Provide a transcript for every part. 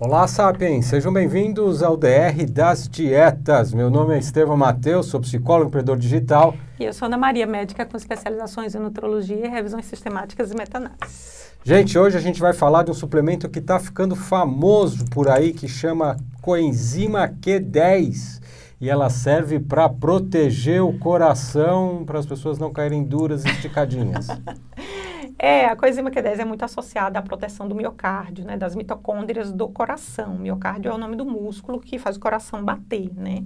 Olá, Sapiens! Sejam bem-vindos ao DR das Dietas. Meu nome é Estevão Mateus, sou psicólogo e empreendedor digital. E eu sou Ana Maria, médica com especializações em nutrologia, revisões sistemáticas e meta-análises. Gente, hoje a gente vai falar de um suplemento que está ficando famoso por aí, que chama coenzima Q10. E ela serve para proteger o coração, para as pessoas não caírem duras e esticadinhas. A coenzima Q10 é muito associada à proteção do miocárdio, né, das mitocôndrias do coração. Miocárdio é o nome do músculo que faz o coração bater, né?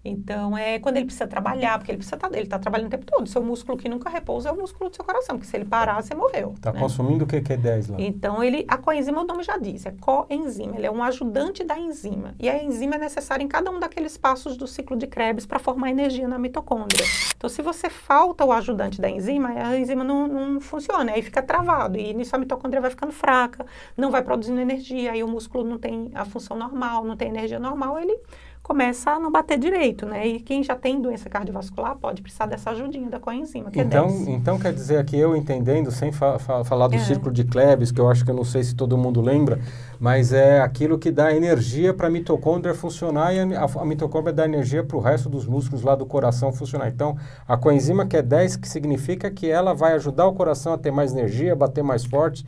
Então, é quando ele precisa trabalhar, porque ele está trabalhando o tempo todo. Seu músculo que nunca repousa é o músculo do seu coração, porque se ele parar, você morreu. Está né? consumindo o que Q10 lá? Então, a coenzima, o nome já diz, é coenzima. Ele é um ajudante da enzima. E a enzima é necessária em cada um daqueles passos do ciclo de Krebs para formar energia na mitocôndria. Então, se você falta o ajudante da enzima, a enzima não funciona, aí fica travado. E nisso a mitocôndria vai ficando fraca, não vai produzindo energia, aí o músculo não tem a função normal, não tem energia normal, ele começa a não bater direito, né? E quem já tem doença cardiovascular pode precisar dessa ajudinha da coenzima, que então quer dizer aqui, eu entendendo, sem falar do círculo de Krebs, que eu acho que eu não sei se todo mundo lembra, mas é aquilo que dá energia para a mitocôndria funcionar e a mitocôndria dá energia para o resto dos músculos lá do coração funcionar. Então, a coenzima Q10, que significa que ela vai ajudar o coração a ter mais energia, a bater mais forte.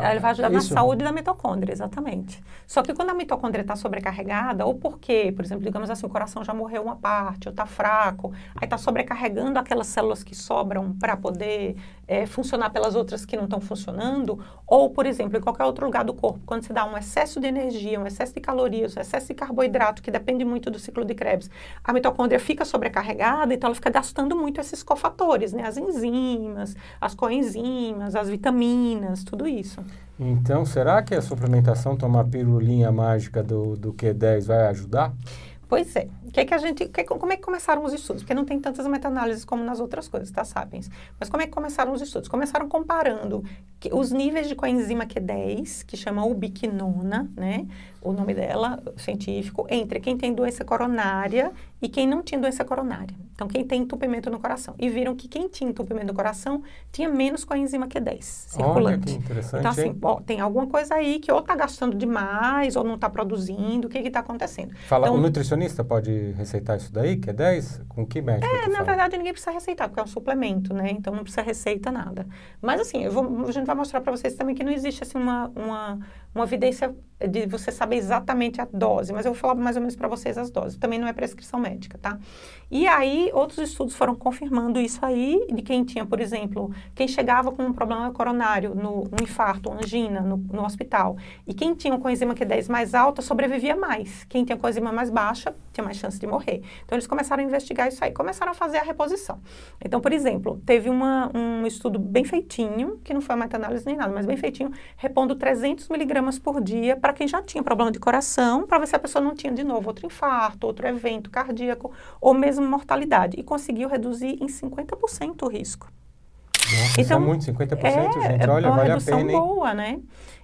Ele vai ajudar na saúde da mitocôndria, exatamente. Só que quando a mitocôndria está sobrecarregada, ou porque, por exemplo, digamos assim, o coração já morreu uma parte, ou está fraco, aí está sobrecarregando aquelas células que sobram para poder funcionar pelas outras que não estão funcionando, ou, por exemplo, em qualquer outro lugar do corpo, quando se dá um excesso de energia, um excesso de calorias, um excesso de carboidrato, que depende muito do ciclo de Krebs, a mitocôndria fica sobrecarregada, então ela fica gastando muito esses cofatores, né? As enzimas, as coenzimas, as vitaminas, tudo isso. Então, será que a suplementação, tomar a pirulinha mágica do Q10 vai ajudar? Pois é. Como é que começaram os estudos? Porque não tem tantas meta-análises como nas outras coisas, tá, Sapiens? Mas como é que começaram os estudos? Começaram comparando os níveis de coenzima Q10, que chama ubiquinona, né? O nome dela, científico, entre quem tem doença coronária e quem não tinha doença coronária. Então, quem tem entupimento no coração. E viram que quem tinha entupimento no coração tinha menos coenzima Q10 circulante. Olha, que interessante, então, assim, tem alguma coisa aí que ou está gastando demais ou não está produzindo. O que está acontecendo? O nutricionista pode receitar isso daí, Q10? Com que médico? Na verdade, ninguém precisa receitar, porque é um suplemento, né? Então, não precisa receita nada. Mas, assim, a gente vai mostrar para vocês também que não existe, assim, uma evidência de você saber exatamente a dose, mas eu vou falar mais ou menos para vocês as doses. Também não é prescrição médica, tá? E aí, outros estudos foram confirmando isso aí, de quem tinha, por exemplo, quem chegava com um problema coronário, um infarto, angina, no hospital, e quem tinha uma coenzima Q10 mais alta, sobrevivia mais. Quem tinha coenzima mais baixa, tinha mais chance de morrer. Então, eles começaram a investigar isso aí, começaram a fazer a reposição. Então, por exemplo, teve um estudo bem feitinho, que não foi uma meta-análise nem nada, mas bem feitinho, repondo 300 miligramas por dia para quem já tinha problema de coração, para ver se a pessoa não tinha de novo outro infarto, outro evento cardíaco, ou mesmo mortalidade. E conseguiu reduzir em 50% o risco. Nossa, então, isso é muito, 50%, gente. Olha, vale a pena, hein? Boa, né?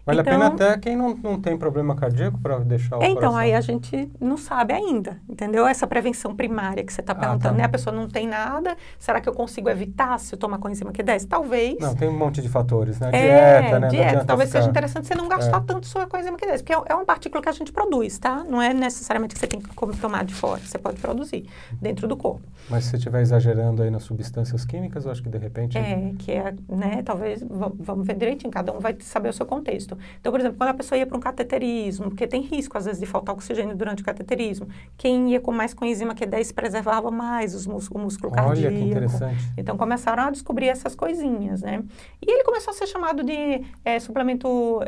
Vale a pena até quem não tem problema cardíaco para deixar o coração. Então, aí a gente não sabe ainda, entendeu? Essa prevenção primária que você está perguntando, né? A pessoa não tem nada, será que eu consigo evitar se eu tomar coenzima Q10? Talvez. Não, tem um monte de fatores, né? Dieta, né? Dieta. Talvez seja interessante você não gastar tanto sua coenzima Q10, porque é uma partícula que a gente produz, tá? Não é necessariamente que você tem que tomar de fora, você pode produzir dentro do corpo. Mas se você estiver exagerando aí nas substâncias químicas, eu acho que de repente... né? Talvez, vamos ver direitinho, cada um vai saber o seu contexto. Então, por exemplo, quando a pessoa ia para um cateterismo, porque tem risco, às vezes, de faltar oxigênio durante o cateterismo, quem ia com mais coenzima Q10 preservava mais o músculo cardíaco. Olha, que interessante. Então, começaram a descobrir essas coisinhas, né? E ele começou a ser chamado de suplemento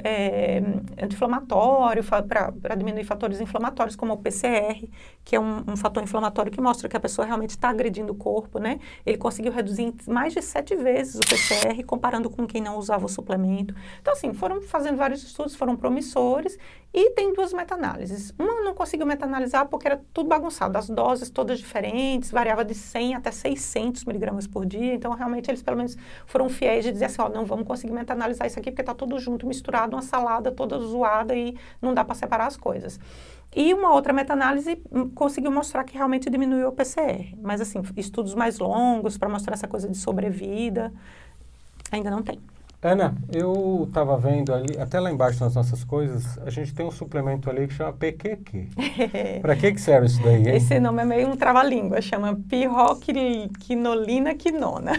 anti-inflamatório, para diminuir fatores inflamatórios, como o PCR, que é um fator inflamatório que mostra que a pessoa realmente está agredindo o corpo, né? Ele conseguiu reduzir em mais de 7 vezes o PCR, comparando com quem não usava o suplemento. Então, assim, foram fazendo vários estudos, foram promissores, e tem 2 meta-análises. Uma não conseguiu meta-analisar porque era tudo bagunçado, as doses todas diferentes, variava de 100 até 600 miligramas por dia, então realmente eles pelo menos foram fiéis de dizer assim, ó, não vamos conseguir meta-analisar isso aqui porque está tudo junto, misturado, uma salada toda zoada e não dá para separar as coisas. E uma outra meta-análise conseguiu mostrar que realmente diminuiu o PCR, mas assim, estudos mais longos para mostrar essa coisa de sobrevida, ainda não tem. Ana, eu estava vendo ali, até lá embaixo nas nossas coisas, a gente tem um suplemento ali que chama PQQ. Para que serve isso daí, hein? Esse nome é meio um trava-língua, chama pirroquinolina quinona.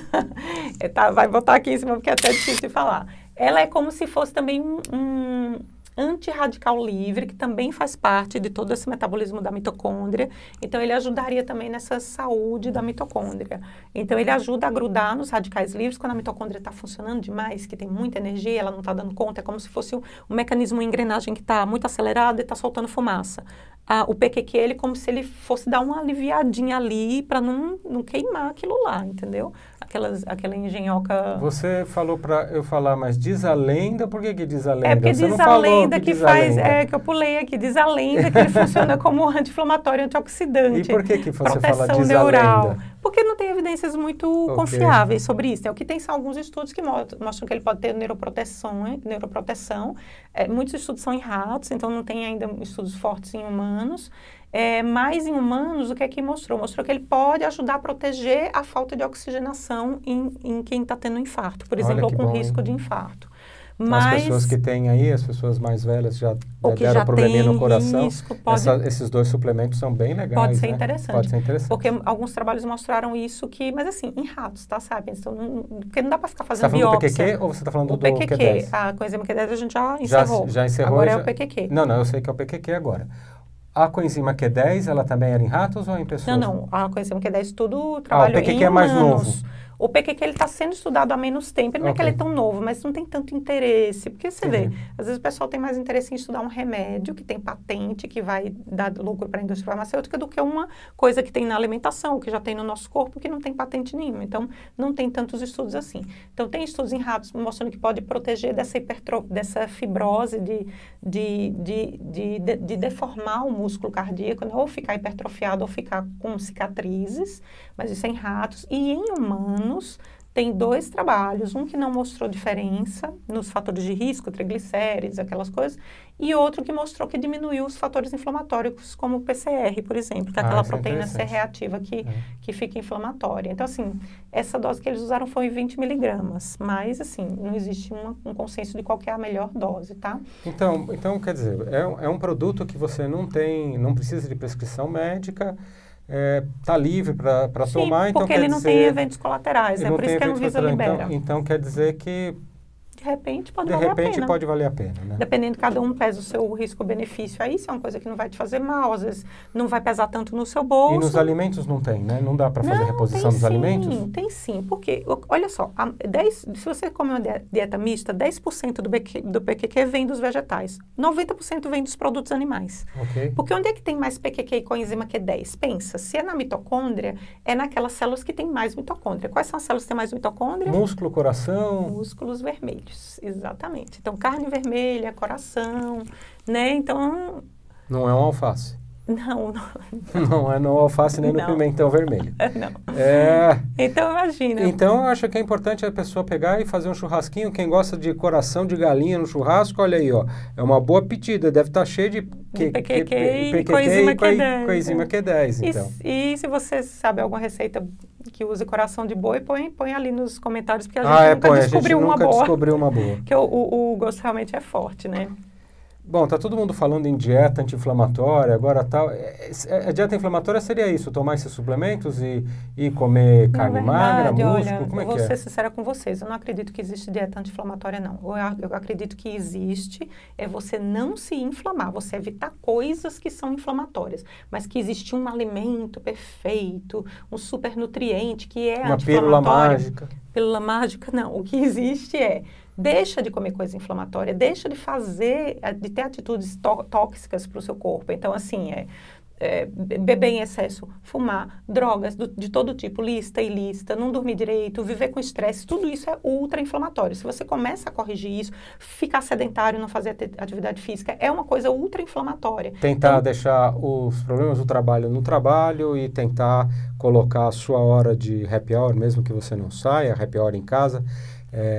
Vai botar aqui em cima porque é até difícil de falar. Ela é como se fosse também um antirradical livre, que também faz parte de todo esse metabolismo da mitocôndria. Então, ele ajudaria também nessa saúde da mitocôndria. Então, ele ajuda a grudar nos radicais livres quando a mitocôndria está funcionando demais, que tem muita energia, ela não está dando conta, é como se fosse um mecanismo, uma engrenagem que está muito acelerada e está soltando fumaça. O PQQ, ele como se ele fosse dar uma aliviadinha ali para não queimar aquilo lá, entendeu? Aquela engenhoca... Você falou para eu falar, mas diz a lenda, por que diz a lenda? É porque você diz não a falou lenda que faz... É, que eu pulei aqui. Diz a lenda que ele funciona como anti-inflamatório, antioxidante. E por que você fala proteção diz neural. a lenda? Porque não tem evidências muito confiáveis sobre isso. O que tem são alguns estudos que mostram que ele pode ter neuroproteção. Muitos estudos são em ratos, então não tem ainda estudos fortes em humanos. Mas em humanos, o que é que mostrou? Mostrou que ele pode ajudar a proteger a falta de oxigenação em quem está tendo infarto, por exemplo, ou com risco de infarto. Mas, as pessoas que têm aí, as pessoas mais velhas já deram probleminha no coração, esses dois suplementos são bem legais, Pode ser né? interessante. Pode ser interessante. Porque alguns trabalhos mostraram isso, mas assim, em ratos, tá, sabe? Então, porque não dá para ficar fazendo biópsia. Você está falando do biópsia. PQQ ou você está falando do PQQ, Q10? a coenzima Q10 a gente já encerrou. Já encerrou. Agora é o PQQ. Não, eu sei que é o PQQ agora. A coenzima Q10, ela também era em ratos ou em pessoas? Não. A coenzima Q10 tudo trabalhou em humanos. O PQQ é mais novo. O PQQ ele está sendo estudado há menos tempo, não é que ele é tão novo, mas não tem tanto interesse, porque você vê, às vezes o pessoal tem mais interesse em estudar um remédio que tem patente, que vai dar lucro para a indústria farmacêutica, do que uma coisa que tem na alimentação, que já tem no nosso corpo, que não tem patente nenhuma. Então, não tem tantos estudos assim. Então, tem estudos em ratos mostrando que pode proteger dessa fibrose de deformar o músculo cardíaco, né? Ou ficar hipertrofiado ou ficar com cicatrizes, mas isso é em ratos. E em humanos, tem 2 trabalhos, um que não mostrou diferença nos fatores de risco, triglicérides, aquelas coisas, e outro que mostrou que diminuiu os fatores inflamatórios, como o PCR, por exemplo, que é aquela proteína C reativa que fica inflamatória. Então, assim, essa dose que eles usaram foi 20 miligramas, mas, assim, não existe um consenso de qual que é a melhor dose, tá? Então quer dizer, é um produto que você não precisa de prescrição médica, está livre para tomar, então porque ele não tem eventos colaterais, por isso que a Anvisa libera. Então quer dizer que de repente pode valer a pena. Pode valer a pena, né? Dependendo, cada um pesa o seu risco-benefício aí, se é uma coisa que não vai te fazer mal, às vezes não vai pesar tanto no seu bolso. E nos alimentos não tem, né? Não dá para fazer reposição dos alimentos? Tem sim, porque, olha só, se você come uma dieta mista, 10% do PQQ vem dos vegetais, 90% vem dos produtos animais. Okay. Porque onde é que tem mais PQQ e coenzima Q10? Pensa, se é na mitocôndria, é naquelas células que tem mais mitocôndria. Quais são as células que têm mais mitocôndria? Músculo, coração. Músculos vermelhos. Exatamente. Então, carne vermelha, coração, né? Então... Não é um alface. Não. Não é no alface nem no pimentão vermelho. Não. Então, imagina. Então, eu acho que é importante a pessoa pegar e fazer um churrasquinho. Quem gosta de coração de galinha no churrasco, olha aí, ó. É uma boa pedida. Deve estar cheio de PQQ e coenzima Q10. Então. E se você sabe alguma receita que use coração de boi, põe ali nos comentários, porque a gente nunca descobriu uma boa. Porque o gosto realmente é forte, né? Bom, tá todo mundo falando em dieta anti-inflamatória, agora tal. A dieta inflamatória seria isso, tomar esses suplementos e comer carne magra, músculo, olha, como é que é? Eu vou ser sincera com vocês, eu não acredito que existe dieta anti-inflamatória, não. Eu acredito que existe, você não se inflamar, você evitar coisas que são inflamatórias, mas que existe um alimento perfeito, um super nutriente que é uma anti-inflamatório. Pílula mágica. Pílula mágica, não. O que existe deixa de comer coisa inflamatória, deixa de ter atitudes tóxicas para o seu corpo. Então, assim, beber em excesso, fumar, drogas de todo tipo, lista e lista, não dormir direito, viver com estresse, tudo isso é ultra-inflamatório. Se você começa a corrigir isso, ficar sedentário, não fazer atividade física, é uma coisa ultra-inflamatória. Tentar deixar os problemas do trabalho no trabalho e tentar colocar a sua hora de happy hour, mesmo que você não saia, happy hour em casa.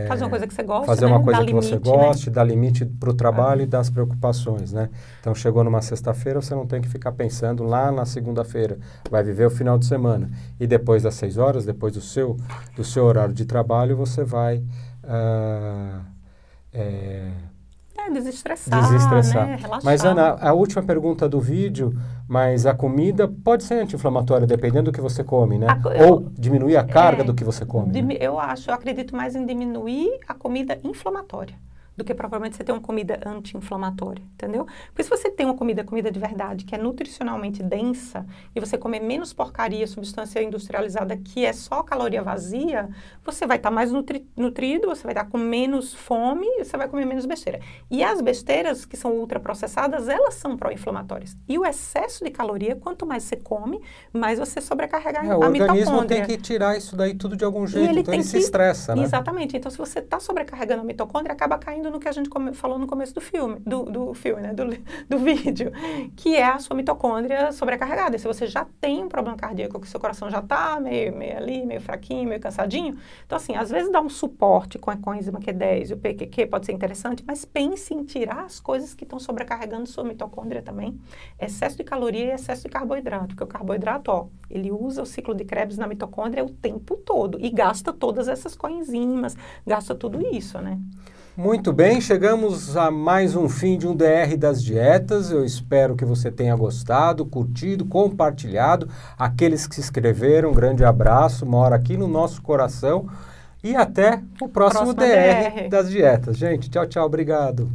Fazer uma coisa que você gosta, fazer uma coisa que você goste, dar limite para o trabalho e das preocupações, né? Então, chegou numa sexta-feira, você não tem que ficar pensando lá na segunda-feira. Vai viver o final de semana. E depois das 6 horas, depois do seu horário de trabalho, você vai desestressar, né? Relaxar. Mas, Ana, a última pergunta do vídeo, mas a comida pode ser anti-inflamatória, dependendo do que você come, né? Ou diminuir a carga do que você come. Né? Eu acredito mais em diminuir a comida inflamatória do que propriamente você ter uma comida anti-inflamatória, entendeu? Porque se você tem uma comida de verdade, que é nutricionalmente densa, e você comer menos porcaria, substância industrializada, que é só caloria vazia, você vai estar mais nutrido, você vai estar com menos fome, e você vai comer menos besteira. E as besteiras, que são ultraprocessadas, elas são pró-inflamatórias. E o excesso de caloria, quanto mais você come, mais você sobrecarrega a mitocôndria. O organismo tem que tirar isso daí tudo de algum jeito, então ele se estressa, né? Exatamente. Então, se você está sobrecarregando a mitocôndria, acaba caindo no que a gente falou no começo do filme, né? do vídeo, que é a sua mitocôndria sobrecarregada. E se você já tem um problema cardíaco, que seu coração já está meio fraquinho, meio cansadinho, então assim, às vezes dá um suporte com a coenzima Q10 e o PQQ pode ser interessante, mas pense em tirar as coisas que estão sobrecarregando sua mitocôndria também. Excesso de caloria e excesso de carboidrato, porque o carboidrato, ele usa o ciclo de Krebs na mitocôndria o tempo todo e gasta todas essas coenzimas, gasta tudo isso, né? Muito bem, chegamos a mais um fim de um DR das dietas. Eu espero que você tenha gostado, curtido, compartilhado. Aqueles que se inscreveram, um grande abraço, mora aqui no nosso coração. E até o próximo DR das dietas. Gente, tchau, tchau, obrigado.